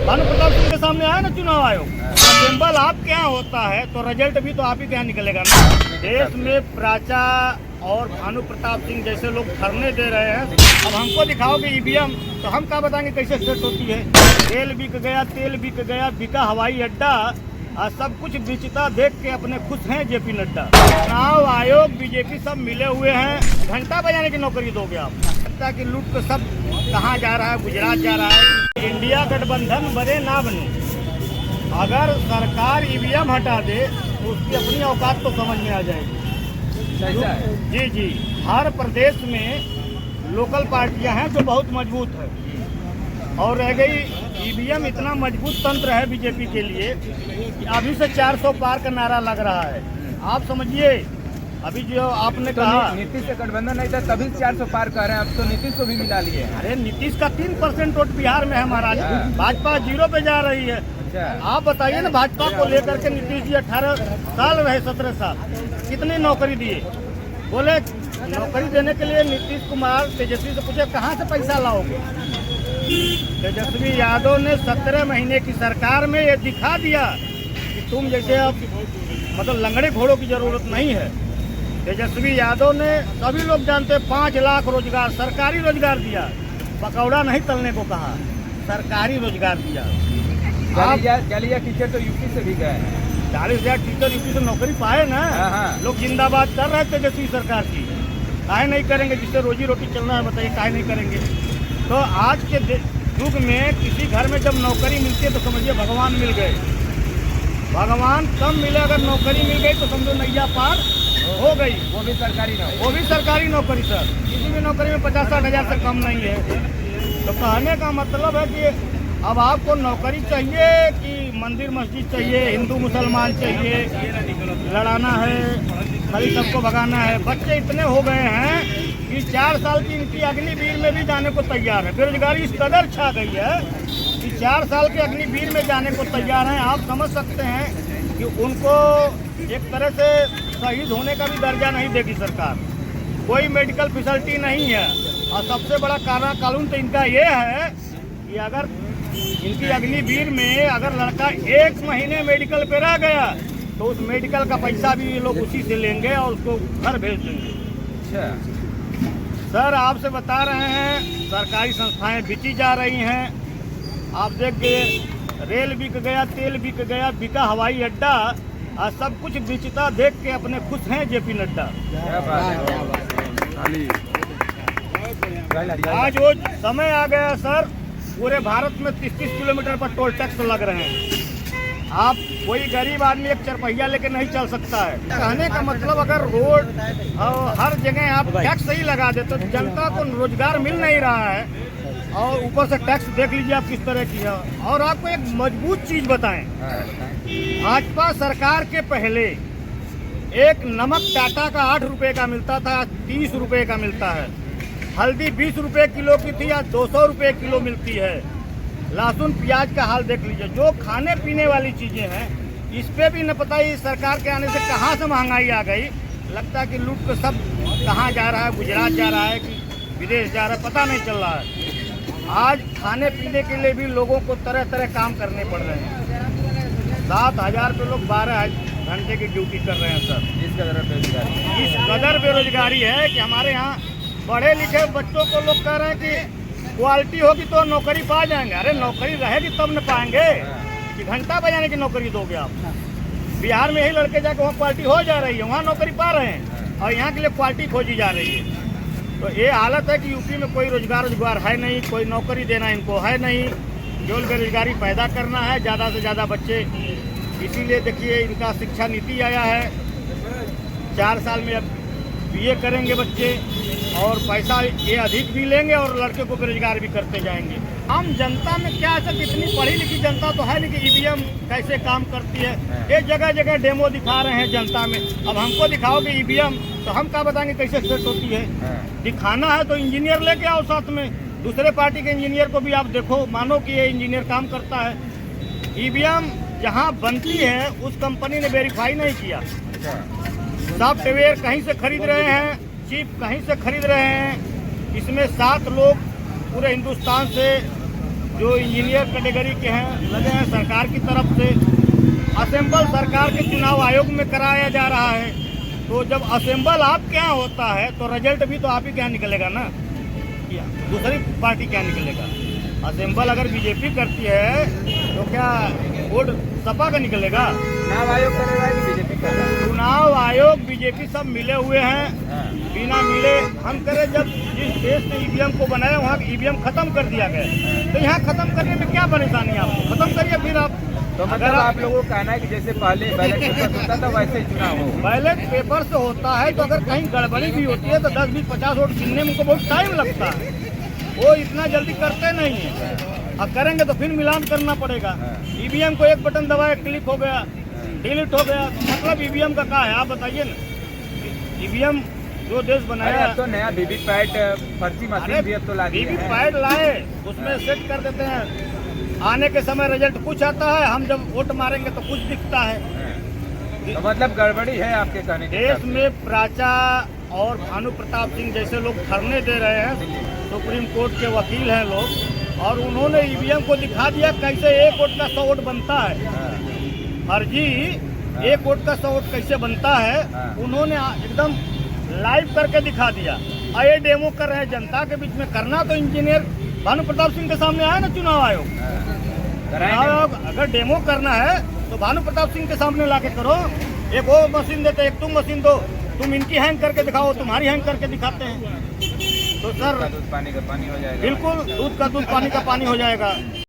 भानु प्रताप सिंह के सामने आया ना चुनाव आयोग, सिंबल आपके यहाँ होता है तो रिजल्ट भी तो आप ही के यहाँ निकलेगा ना। देश में प्राचा और भानु प्रताप सिंह जैसे लोग धरने दे रहे हैं, अब हमको दिखाओगे ईवीएम तो हम क्या बताएंगे कैसे सेट होती है। तेल बिक गया, तेल बिक गया, बिका हवाई अड्डा, सब कुछ बेचता देख के अपने खुश हैं जेपी नड्डा। चुनाव आयोग बीजेपी सब मिले हुए हैं, घंटा बजाने की नौकरी दोगे आप। सत्ता की लूट तो सब कहाँ जा रहा है, गुजरात जा रहा है। इंडिया गठबंधन बने ना बने, अगर सरकार ईवीएम हटा दे तो उसकी अपनी औकात तो समझ में आ जाएगी। जी जी, हर प्रदेश में लोकल पार्टियां हैं जो बहुत मजबूत है, और रह गई ईवीएम इतना मजबूत तंत्र है बीजेपी के लिए कि अभी से 400 पार का नारा लग रहा है। आप समझिए, अभी जो आपने तो कहा नीतीश से गठबंधन नहीं था तभी 400 पार कर रहे हैं, अब तो नीतीश को भी मिला लिए। अरे नीतीश का 3% वोट बिहार में है महाराज, भाजपा 0 पे जा रही है। आप बताइए ना, भाजपा को लेकर के नीतीश जी 18 साल रहे, 17 साल, कितनी नौकरी दिए। बोले नौकरी देने के लिए नीतीश कुमार तेजस्वी से पूछे कहाँ से पैसा लाओगे। तेजस्वी यादव ने 17 महीने की सरकार में ये दिखा दिया कि तुम जैसे अब मतलब लंगड़े घोड़ों की जरूरत नहीं है। तेजस्वी यादव ने, सभी लोग जानते, 5 लाख रोजगार, सरकारी रोजगार दिया, पकौड़ा नहीं तलने को कहा, सरकारी रोजगार दिया। जालिया टीचर तो यूपी से भी गए, 40,000 टीचर यूपी से नौकरी पाए ना। लोग जिंदाबाद कर रहे थे तेजस्वी सरकार की, काहे नहीं करेंगे। जिससे रोजी रोटी चलना है बताइए, काहे नहीं करेंगे। तो आज के युग में किसी घर में जब नौकरी मिलती है तो समझिए भगवान मिल गए। भगवान कम मिले, अगर नौकरी मिल गई तो समझो नैया पार हो गई। वो भी सरकारी नौकरी, वो भी सरकारी नौकरी सर, किसी भी नौकरी में 50-60 हज़ार से कम नहीं है। तो कहने का मतलब है कि अब आपको नौकरी चाहिए कि मंदिर मस्जिद चाहिए, हिंदू मुसलमान चाहिए, लड़ाना है, खाली सबको भगाना है। बच्चे इतने हो गए हैं कि 4 साल की इनकी अग्निवीर में भी जाने को तैयार है। बेरोजगारी इस कदर छा गई है कि 4 साल के अग्निवीर में जाने को तैयार हैं। आप समझ सकते हैं कि उनको एक तरह से शहीद होने का भी दर्जा नहीं देगी सरकार, कोई मेडिकल फैसिलिटी नहीं है। और सबसे बड़ा कानून तो इनका ये है कि अगर इनकी अग्निवीर में अगर लड़का 1 महीने मेडिकल पे रह गया तो उस मेडिकल का पैसा भी ये लोग उसी से लेंगे और उसको घर भेज देंगे। अच्छा सर, आपसे बता रहे हैं सरकारी संस्थाएं बिची जा रही हैं। आप देखिए, रेल बिक गया, तेल बिक गया, बिका हवाई अड्डा, और सब कुछ बेचता देख के अपने खुश हैं जेपी नड्डा। आज वो समय आ गया सर, पूरे भारत में 30-30 किलोमीटर पर टोल टैक्स लग रहे हैं। आप कोई गरीब आदमी एक चरपहिया लेके नहीं चल सकता है। कहने का मतलब अगर रोड हर जगह आप टैक्स ही लगा देते तो जनता को रोजगार मिल नहीं रहा है, और ऊपर से टैक्स देख लीजिए आप किस तरह की है। और आपको एक मजबूत चीज बताएं, भाजपा सरकार के पहले एक नमक टाटा का 8 रुपए का मिलता था, 30 रुपए का मिलता है। हल्दी 20 रुपए किलो की थी, आज 200 रुपए किलो मिलती है। लहसुन प्याज का हाल देख लीजिए। जो खाने पीने वाली चीजें हैं, इस पे भी न पता ही सरकार के आने से कहाँ से महंगाई आ गई। लगता है कि लूट तो सब कहाँ जा रहा है, गुजरात जा रहा है कि विदेश जा रहा है, पता नहीं चल रहा है। आज खाने पीने के लिए भी लोगों को तरह तरह काम करने पड़ रहे हैं। 7,000 पे लोग 12 घंटे की ड्यूटी कर रहे हैं सर। इस कदर बेरोजगारी है कि हमारे यहाँ पढ़े लिखे बच्चों को लोग कह रहे हैं कि क्वालिटी होगी तो नौकरी पा जाएंगे। अरे नौकरी रहेगी तब न पाएंगे कि घंटा बजाने की नौकरी दोगे आप। बिहार में यही लड़के जाके वहाँ क्वालिटी हो जा रही है, वहाँ नौकरी पा रहे हैं, और यहाँ के लिए क्वालिटी खोजी जा रही है। तो ये हालत है कि यूपी में कोई रोजगार है नहीं, कोई नौकरी देना इनको है नहीं, केवल बेरोजगारी पैदा करना है, ज़्यादा से ज़्यादा बच्चे। इसीलिए देखिए इनका शिक्षा नीति आया है, 4 साल में अब BA करेंगे बच्चे, और पैसा ये अधिक भी लेंगे और लड़के को बेरोजगार भी करते जाएंगे। आम जनता में क्या है, इतनी पढ़ी लिखी जनता तो है नहीं कि ईवीएम कैसे काम करती है। ये जगह जगह डेमो दिखा रहे हैं जनता में। अब हमको दिखाओगे ईवीएम तो हम क्या बताएंगे कैसे सेट होती है। दिखाना है तो इंजीनियर लेके आओ साथ में, दूसरे पार्टी के इंजीनियर को भी आप देखो, मानो कि ये इंजीनियर काम करता है। ईवीएम जहाँ बनती है उस कंपनी ने वेरीफाई नहीं किया। सॉफ्टवेयर कहीं से खरीद रहे हैं, चिप कहीं से खरीद रहे हैं। इसमें 7 लोग पूरे हिंदुस्तान से जो इंजीनियर कैटेगरी के हैं लगे हैं सरकार की तरफ से। असेंबल सरकार के चुनाव आयोग में कराया जा रहा है, तो जब असेंबल आपके यहाँ होता है तो रिजल्ट भी तो आप ही के यहाँ निकलेगा ना, या दूसरी पार्टी क्या निकलेगा। असेंबल अगर बीजेपी करती है तो क्या वोट सपा का निकलेगा? चुनाव आयोग करेगा कि बीजेपी कर रहा है? चुनाव आयोग बीजेपी सब मिले हुए हैं, बिना मिले हम करें। जब जिस देश ने ईवीएम को बनाया वहाँ ईवीएम खत्म कर दिया गया, तो यहाँ खत्म करने में क्या परेशानी है? आपको खत्म करिए फिर आप। तो मतलब आप लोगों का कहना है कि जैसे पहले बैलेट पेपर होता था वैसे ही चुनाव हो। बैलेट पेपर से होता है तो अगर कहीं गड़बड़ी भी होती है तो 10, 20, 50 वोट गिनने में उनको बहुत टाइम लगता है, वो इतना जल्दी करते नहीं है। अब करेंगे तो फिर मिलान करना पड़ेगा। ईवीएम को एक बटन दबाया क्लिक हो गया, डिलीट हो गया, मतलब ईवीएम का क्या है आप बताइए ना। ईवीएम जो देश बनाया अब तो नया वीवीपैट पर्ची मशीन भी अब तो ला दी है। वीवीपैट लाए, उसमें सेट कर देते हैं, आने के समय रिजल्ट कुछ आता है, हम जब वोट मारेंगे तो कुछ दिखता है। तो मतलब गड़बड़ी है आपके कहने के देश हिसाब से। में प्राचा और भानु प्रताप सिंह जैसे लोग धरने दे रहे हैं, सुप्रीम कोर्ट के वकील हैं लोग, और उन्होंने ईवीएम को दिखा दिया कैसे एक वोट का 100 वोट बनता है। फर्जी एक वोट का 100 वोट कैसे बनता है, उन्होंने एकदम लाइव करके दिखा दिया। ये डेमो कर रहे हैं जनता के बीच में, करना तो इंजीनियर भानु प्रताप सिंह के सामने आया ना चुनाव आयोग। चुनाव आयोग अगर डेमो करना है तो भानु प्रताप सिंह के सामने लाके करो। एक वो मशीन देते, एक तुम मशीन दो, तुम इनकी हैंग करके दिखाओ, तुम्हारी हैंग करके दिखाते हैं। तो सर दूध पानी का पानी हो जाएगा। बिल्कुल दूध का दूध पानी का पानी हो जाएगा।